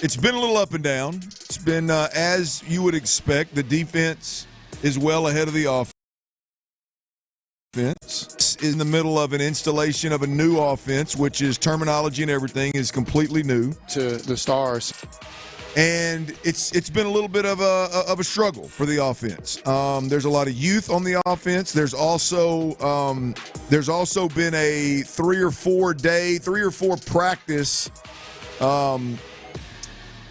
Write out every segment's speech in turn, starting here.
It's been a little up and down. It's been as you would expect. The defense is well ahead of the offense. It's in the middle of an installation of a new offense, which is terminology and everything is completely new to the Stars. And it's been a little bit of a struggle for the offense. There's a lot of youth on the offense. There's also been a 3 or 4 practice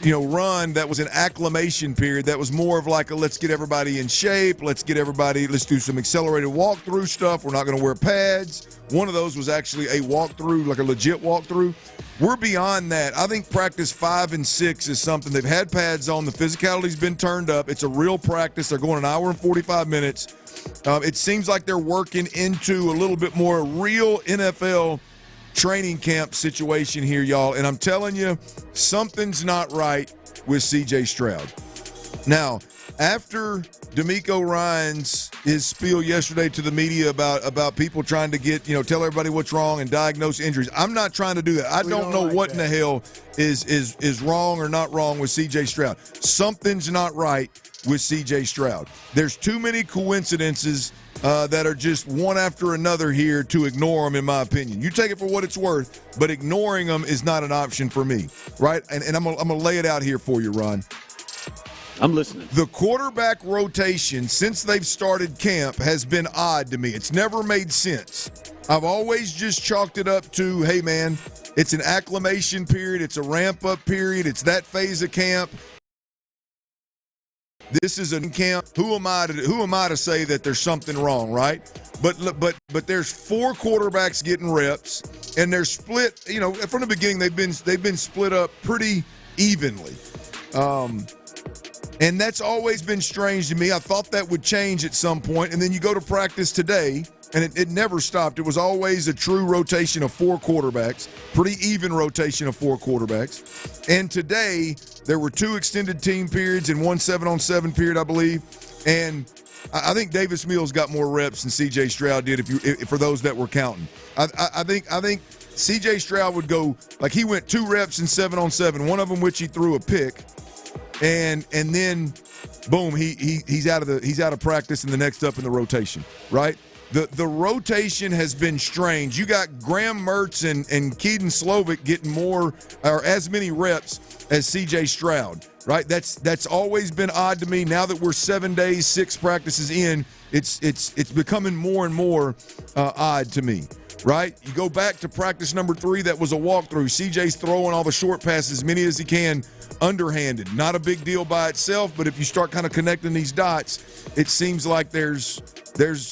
run that was an acclimation period that was more of like a let's get everybody in shape, let's do some accelerated walkthrough stuff. We're not going to wear pads. One of those was actually a walkthrough, like a legit walkthrough. We're beyond that. I think practice 5 and 6 is something. They've had pads on. The physicality's been turned up. It's a real practice. They're going an hour and 45 minutes. It seems like they're working into a little bit more real NFL training camp situation here, y'all. And I'm telling you, something's not right with C.J. Stroud. Now, after DeMeco Ryans' his spiel yesterday to the media about people trying to get, tell everybody what's wrong and diagnose injuries, I'm not trying to do that. I don't know what in the hell is wrong or not wrong with C.J. Stroud. Something's not right with C.J. Stroud. There's too many coincidences that are just one after another here to ignore them, in my opinion. You take it for what it's worth, but ignoring them is not an option for me, right? And I'm gonna lay it out here for you, Ron. I'm listening. The quarterback rotation since they've started camp has been odd to me. It's never made sense. I've always just chalked it up to, hey, man, it's an acclimation period. It's a ramp-up period. It's that phase of camp. This is a camp. Who am I to say that there's something wrong, right? But there's 4 quarterbacks getting reps, and they're split. From the beginning they've been split up pretty evenly, and that's always been strange to me. I thought that would change at some point, and then you go to practice today, and it never stopped. It was always a true rotation of 4 quarterbacks, pretty even rotation of 4 quarterbacks. And today, there were 2 extended team periods and 1 7-on-7 period, I believe. And I think Davis Mills got more reps than C.J. Stroud did if for those that were counting. I think C.J. Stroud would go, like he went 2 reps in 7-on-7, one of them which he threw a pick. And then, boom, he's out of practice and the next up in the rotation, right? The rotation has been strange. You got Graham Mertz and Keaton Slovic getting more or as many reps as C.J. Stroud, right? That's always been odd to me. Now that we're 7 days, 6 practices in, it's becoming more and more odd to me, right? You go back to practice number 3, that was a walkthrough. C.J.'s throwing all the short passes, as many as he can, underhanded. Not a big deal by itself, but if you start kind of connecting these dots, it seems like there's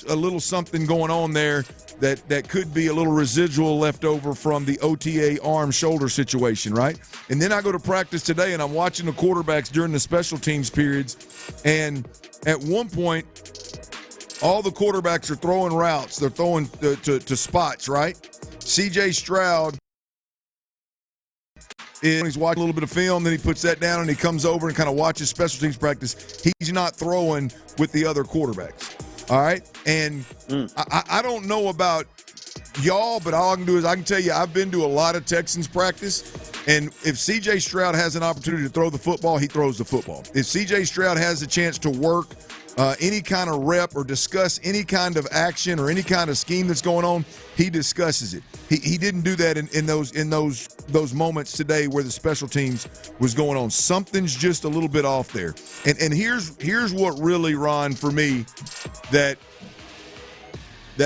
a little something going on there that could be a little residual left over from the OTA arm-shoulder situation, right? And then I go to practice today, and I'm watching the quarterbacks during the special teams periods, and at one point, all the quarterbacks are throwing routes. They're throwing to spots, right? C.J. Stroud, he's watching a little bit of film, then he puts that down, and he comes over and kind of watches special teams practice. He's not throwing with the other quarterbacks. All right, and I don't know about y'all, but all I can do is I can tell you I've been to a lot of Texans practice, and if C.J. Stroud has an opportunity to throw the football, he throws the football. If C.J. Stroud has a chance to work any kind of rep or discuss any kind of action or any kind of scheme that's going on, he discusses it. He didn't do that in those moments today where the special teams was going on. Something's just a little bit off there. And here's what really, Ron, for me, that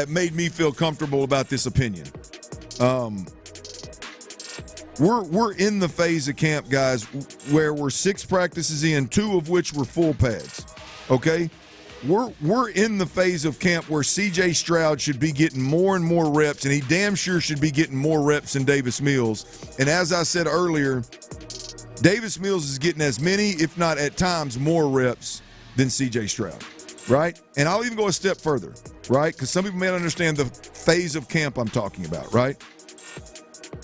made me feel comfortable about this opinion. We're in the phase of camp, guys, where we're 6 practices in, 2 of which were full pads. Okay? We're in the phase of camp where C.J. Stroud should be getting more and more reps, and he damn sure should be getting more reps than Davis Mills. And as I said earlier, Davis Mills is getting as many, if not at times more reps than C.J. Stroud, right? And I'll even go a step further, right? Because some people may not understand the phase of camp I'm talking about, right?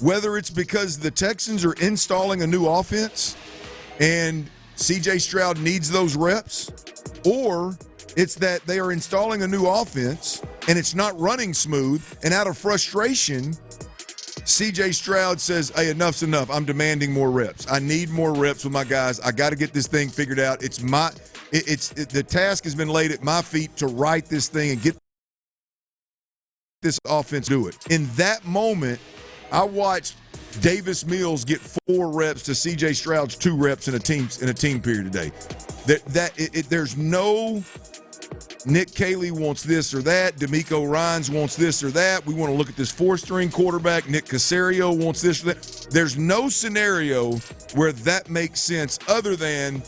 Whether it's because the Texans are installing a new offense and C.J. Stroud needs those reps, or it's that they are installing a new offense and it's not running smooth, and out of frustration, C.J. Stroud says, hey, enough's enough. I'm demanding more reps. I need more reps with my guys. I got to get this thing figured out. The task has been laid at my feet to write this thing and get this offense do it. In that moment, I watched Davis Mills get 4 reps to C.J. Stroud's 2 reps in a team period today. There's no Nick Caley wants this or that. D'Amico Ryans wants this or that. We want to look at this 4-string quarterback. Nick Caserio wants this or that. There's no scenario where that makes sense other than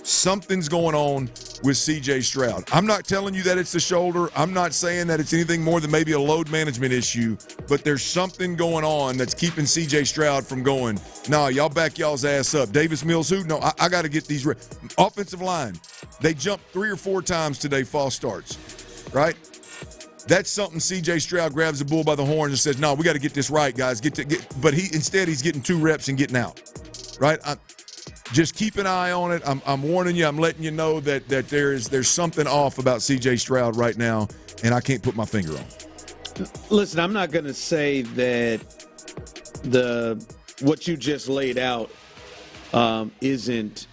something's going on with C.J. Stroud. I'm not telling you that it's the shoulder. I'm not saying that it's anything more than maybe a load management issue, but there's something going on that's keeping C.J. Stroud from going, nah, y'all back y'all's ass up. Davis Mills, who? No, I got to get these offensive line. They jumped 3 or 4 times today, false starts, right? That's something C.J. Stroud grabs the bull by the horns and says, no, we got to get this right, guys. But instead he's getting 2 reps and getting out, right? Just keep an eye on it. I'm warning you. I'm letting you know that there's something off about C.J. Stroud right now, and I can't put my finger on it. Listen, I'm not going to say that what you just laid out isn't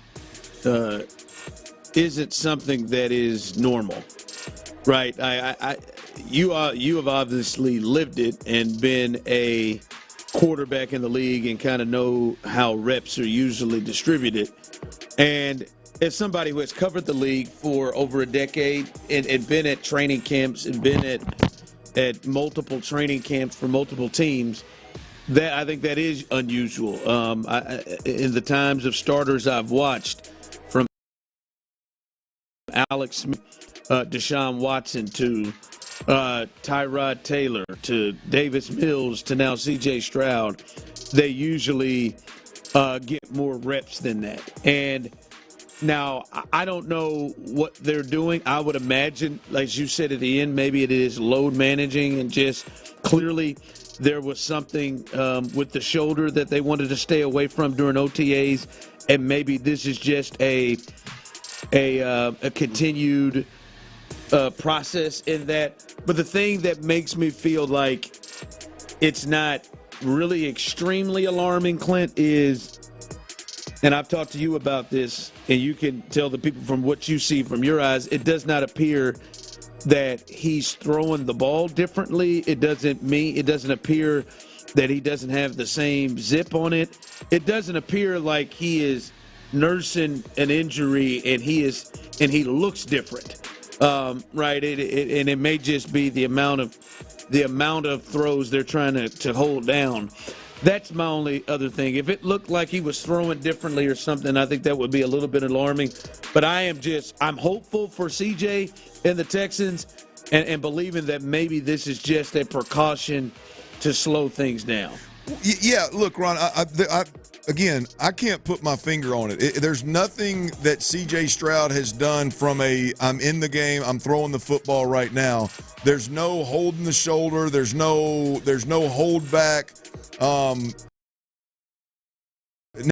something that is normal, right? You have obviously lived it and been a quarterback in the league and kind of know how reps are usually distributed. And as somebody who has covered the league for over a decade and been at training camps and been at multiple training camps for multiple teams, that I think that is unusual. In the times of starters I've watched, from Alex Smith, Deshaun Watson to Tyrod Taylor to Davis Mills to now C.J. Stroud, they usually get more reps than that. And now I don't know what they're doing. I would imagine, like you said at the end, maybe it is load managing and just clearly there was something with the shoulder that they wanted to stay away from during OTAs, and maybe this is just a continued process in that. But the thing that makes me feel like it's not really extremely alarming, Clint, is, and I've talked to you about this, and you can tell the people from what you see from your eyes, it does not appear that he's throwing the ball differently. It doesn't appear that he doesn't have the same zip on it. It doesn't appear like he is nursing an injury and he looks different. Right, and it may just be the amount of throws they're trying to hold down. That's my only other thing. If it looked like he was throwing differently or something, I think that would be a little bit alarming. But I'm hopeful for CJ and the Texans and believing that maybe this is just a precaution to slow things down. Yeah, look, Ron, again, I can't put my finger on it. There's nothing that C.J. Stroud has done from I'm in the game, I'm throwing the football right now. There's no holding the shoulder. There's no hold back.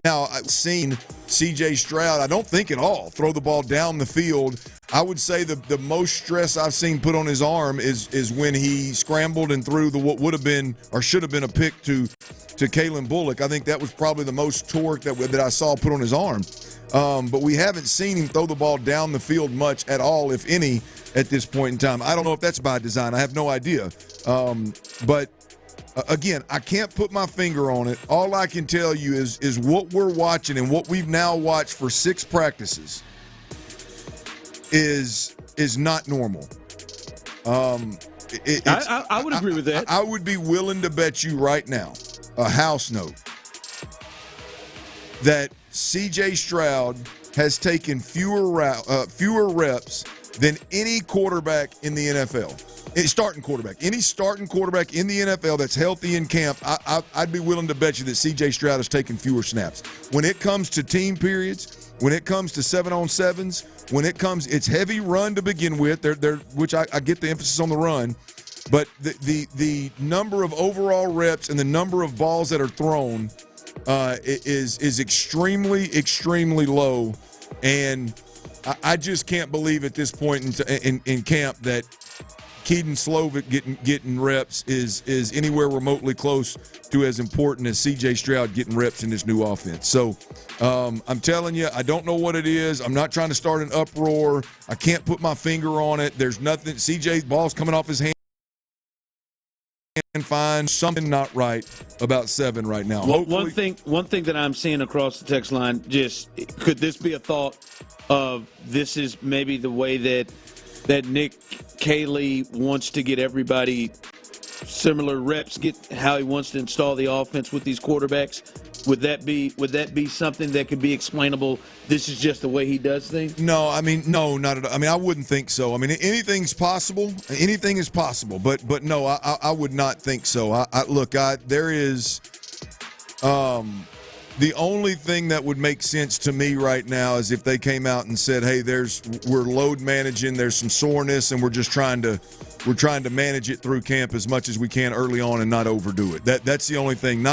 Now, I've seen C.J. Stroud, I don't think at all, throw the ball down the field. I would say the most stress I've seen put on his arm is when he scrambled and threw what would have been or should have been a pick to Kalen Bullock. I think that was probably the most torque that I saw put on his arm. But we haven't seen him throw the ball down the field much at all, if any, at this point in time. I don't know if that's by design. I have no idea. But again, I can't put my finger on it. All I can tell you is what we're watching and what we've now watched for 6 practices is not normal. I would agree with that. I would be willing to bet you right now, a house note, that C.J. Stroud has taken fewer reps than any quarterback in the NFL. Any starting quarterback in the NFL that's healthy in camp, I'd be willing to bet you that C.J. Stroud has taken fewer snaps. When it comes to team periods, when it comes to 7-on-7s, it's heavy run to begin with, which I get the emphasis on the run, but the number of overall reps and the number of balls that are thrown is extremely, extremely low, and I just can't believe at this point in camp that Keaton Slovic getting reps is anywhere remotely close to as important as C.J. Stroud getting reps in this new offense. So I'm telling you, I don't know what it is. I'm not trying to start an uproar. I can't put my finger on it. There's nothing. C.J.'s ball's coming off his hand. Find something not right about 7 right now. Well, one thing that I'm seeing across the text line, just could this be a thought of this is maybe the way that Nick Caley wants to get everybody similar reps, get how he wants to install the offense with these quarterbacks? Would that be something that could be explainable? This is just the way he does things? No, I mean, no, not at all. I mean, I wouldn't think so. I mean, anything's possible. Anything is possible, but no, I would not think so. There is the only thing that would make sense to me right now is if they came out and said, "Hey, we're load managing. There's some soreness, and we're trying to manage it through camp as much as we can early on and not overdo it." That's the only thing.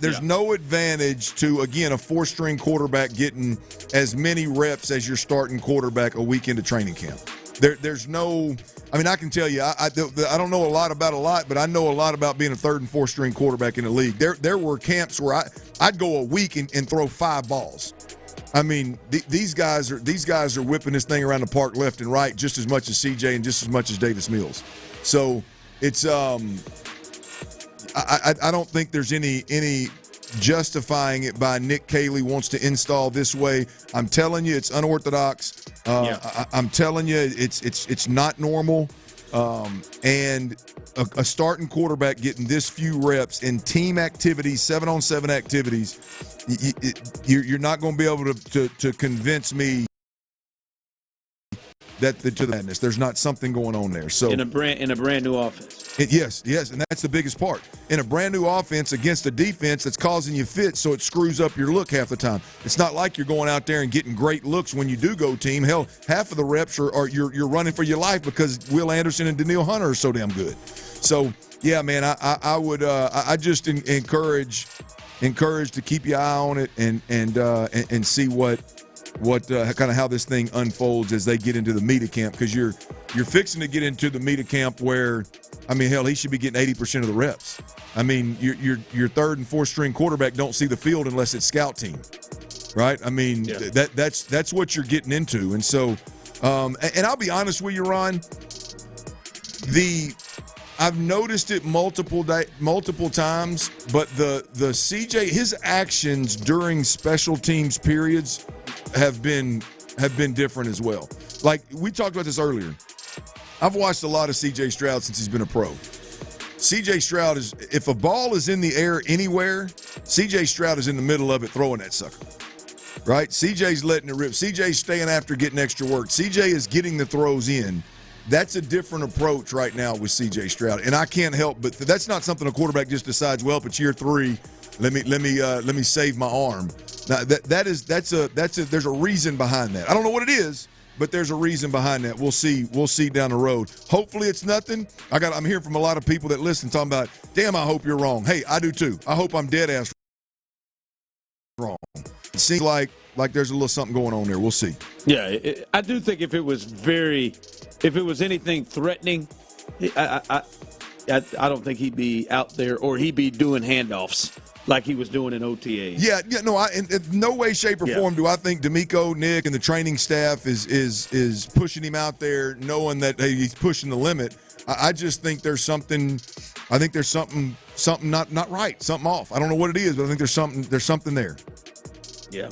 There's no advantage to, again, a 4-string quarterback getting as many reps as your starting quarterback a week into training camp. There's no – I mean, I can tell you, I don't know a lot, but I know a lot about being a 3rd and 4th-string quarterback in the league. There were camps where I'd go a week and throw 5 balls. I mean, these guys are whipping this thing around the park left and right just as much as CJ and just as much as Davis Mills. So it's I don't think there's any justifying it by Nick Caley wants to install this way. I'm telling you, it's unorthodox. I'm telling you, it's not normal. And a starting quarterback getting this few reps in team activities, 7-on-7 activities, you're not going to be able to convince me that to the madness. There's not something going on there. So in a brand new offense. Yes, and that's the biggest part. In a brand new offense against a defense that's causing you fits, so it screws up your look half the time. It's not like you're going out there and getting great looks when you do go team. Hell, half of the reps are you're running for your life because Will Anderson and Daniil Hunter are so damn good. So yeah, man, I would just encourage to keep your eye on it and see what kind of how this thing unfolds as they get into the media camp, because you're fixing to get into the media camp where, I mean, hell, he should be getting 80% of the reps. I mean, your 3rd and 4th string quarterback don't see the field unless it's scout team, right? I mean, that's what you're getting into, and so, and I'll be honest with you, Ron, I've noticed it multiple times, but the CJ, his actions during special teams periods have been different as well. Like we talked about this earlier. I've watched a lot of C.J. Stroud since he's been a pro. C.J. Stroud is, if a ball is in the air anywhere, C.J. Stroud is in the middle of it throwing that sucker, right? C.J.'s letting it rip. C.J.'s staying after getting extra work. C.J. is getting the throws in. That's a different approach right now with C.J. Stroud, and I can't help but that's not something a quarterback just decides. Well, if it's year 3, let me save my arm. Now there's a reason behind that. I don't know what it is, but there's a reason behind that. We'll see down the road. Hopefully it's nothing. I'm hearing from a lot of people that listen talking about, damn, I hope you're wrong. Hey, I do too. I hope I'm dead ass wrong. It seems like there's a little something going on there. We'll see. Yeah, I do think if it was anything threatening, I don't think he'd be out there, or he'd be doing handoffs like he was doing in OTA. Yeah, no, in no way, shape, or form do I think D'Amico, Nick, and the training staff is pushing him out there knowing that, hey, he's pushing the limit. I just think there's something. I think there's something not right, something off. I don't know what it is, but I think there's something there. Yeah.